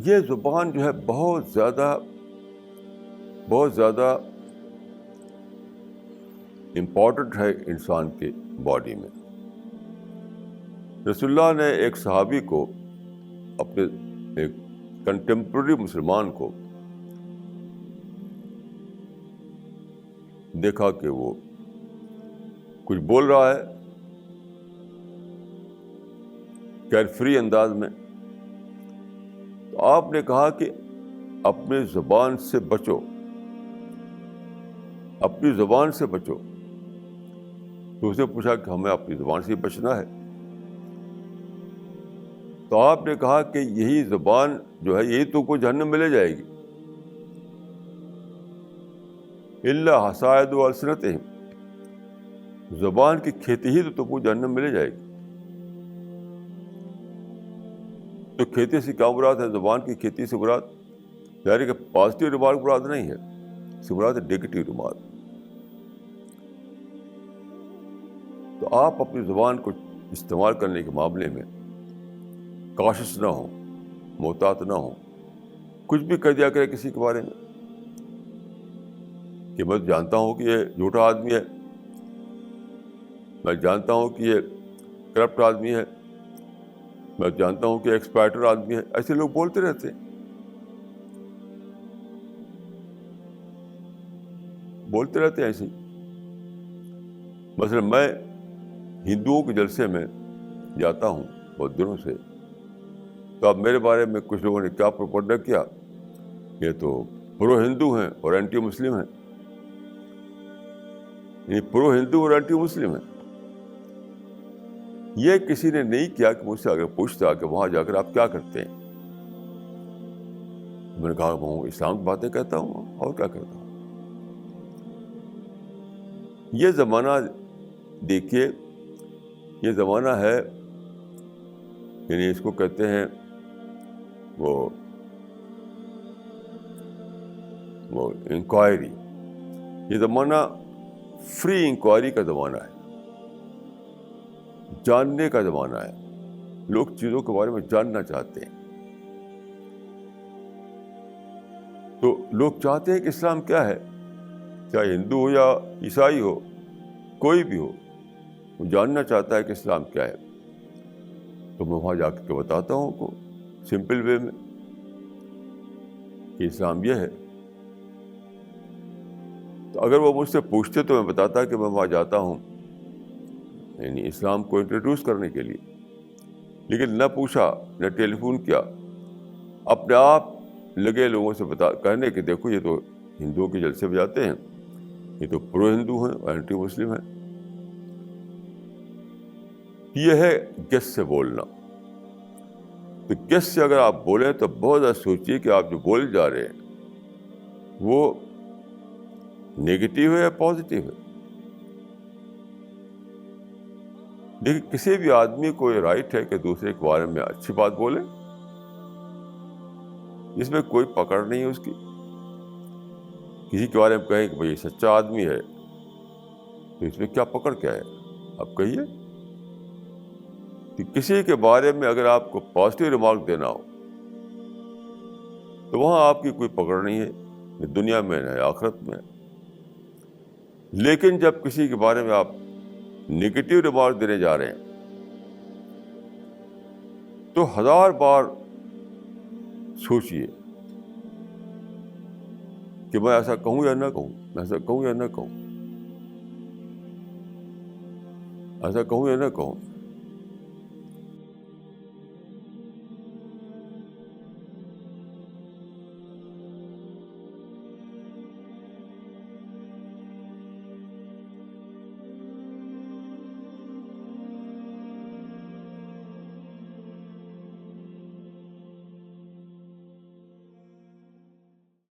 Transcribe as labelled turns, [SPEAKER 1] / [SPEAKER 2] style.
[SPEAKER 1] یہ زبان جو ہے بہت زیادہ امپورٹنٹ ہے انسان کے باڈی میں. رسول اللہ نے ایک صحابی کو، اپنے ایک کنٹمپرری مسلمان کو دیکھا کہ وہ کچھ بول رہا ہے کیئر فری انداز میں، تو آپ نے کہا کہ اپنے زبان سے بچو، اپنی زبان سے بچو. تو اسے پوچھا کہ ہمیں اپنی زبان سے بچنا ہے. تو آپ نے کہا کہ یہی زبان جو ہے یہی تو کو جہنم میں لے جائے گی. الا حصائد السنتہم، زبان کی کھیتی ہی تو تم کو جہنم میں لے جائے گی. تو کھیتی سے کیا مراد ہے؟ زبان کی کھیتی سے مراد یعنی کہ پازیٹیو ریمارک مراد نہیں ہے، اس سے مراد ہے نیگیٹو ریمارک. تو آپ اپنی زبان کو استعمال کرنے کے معاملے میں کاشس نہ ہوں، محتاط نہ ہوں. کچھ بھی کہہ دیا کرے کسی کے بارے میں کہ میں جانتا ہوں کہ یہ جھوٹا آدمی ہے، میں جانتا ہوں کہ یہ کرپٹ آدمی ہے، میں جانتا ہوں کہ ایکسپلائٹر آدمی ہے. ایسے لوگ بولتے رہتے ہیں، ایسے ہی. مثلا میں ہندوؤں کے جلسے میں جاتا ہوں بہت دنوں سے، تو اب میرے بارے میں کچھ لوگوں نے کیا پروپگنڈا کیا، یہ تو پرو ہندو ہیں اور اینٹی مسلم ہیں. یہ پرو ہندو اور اینٹی مسلم ہیں. یہ کسی نے نہیں کیا کہ مجھ سے اگر پوچھتا کہ وہاں جا کر آپ کیا کرتے ہیں، میں نے کہا میں اسلام کی باتیں کہتا ہوں اور کیا کرتا ہوں. یہ زمانہ دیکھیے، یہ زمانہ ہے، یعنی اس کو کہتے ہیں وہ انکوائری. یہ زمانہ فری انکوائری کا زمانہ ہے، جاننے کا زمانہ ہے. لوگ چیزوں کے بارے میں جاننا چاہتے ہیں. تو لوگ چاہتے ہیں کہ اسلام کیا ہے، چاہے ہندو ہو یا عیسائی ہو، کوئی بھی ہو، وہ جاننا چاہتا ہے کہ اسلام کیا ہے. تو میں وہاں جا کے بتاتا ہوں کو سمپل وے میں کہ اسلام یہ ہے. تو اگر وہ مجھ سے پوچھتے تو میں بتاتا کہ میں وہاں جاتا ہوں یعنی اسلام کو انٹروڈیوس کرنے کے لیے. لیکن نہ پوچھا، نہ ٹیلی فون کیا، اپنے آپ لگے لوگوں سے کہنے کہ دیکھو یہ تو ہندوؤں کے جلسے میں جاتے ہیں، یہ تو پرو ہندو ہیں اور اینٹی مسلم ہیں. یہ ہے گیس سے بولنا. تو گیس سے اگر آپ بولیں تو بہت زیادہ سوچیے کہ آپ جو بولے جا رہے ہیں وہ نیگیٹو ہے یا پازیٹیو ہے. لیکن کسی بھی آدمی کو یہ رائٹ ہے کہ دوسرے کے بارے میں اچھی بات بولے، اس میں کوئی پکڑ نہیں ہے اس کی. کسی کے بارے میں کہیں کہ بھائی سچا آدمی ہے، تو اس میں کیا پکڑ کیا ہے؟ آپ کہیے. کہ کسی کے بارے میں اگر آپ کو پازیٹیو ریمارک دینا ہو تو وہاں آپ کی کوئی پکڑ نہیں ہے، نہ دنیا میں نہ آخرت میں. لیکن جب کسی کے بارے میں آپ نگیٹو ریمارک دینے جا رہے ہیں تو 1000 بار سوچیے کہ میں ایسا کہوں یا نہ کہوں، میں ایسا کہوں یا نہ کہوں، ایسا کہوں یا نہ کہوں.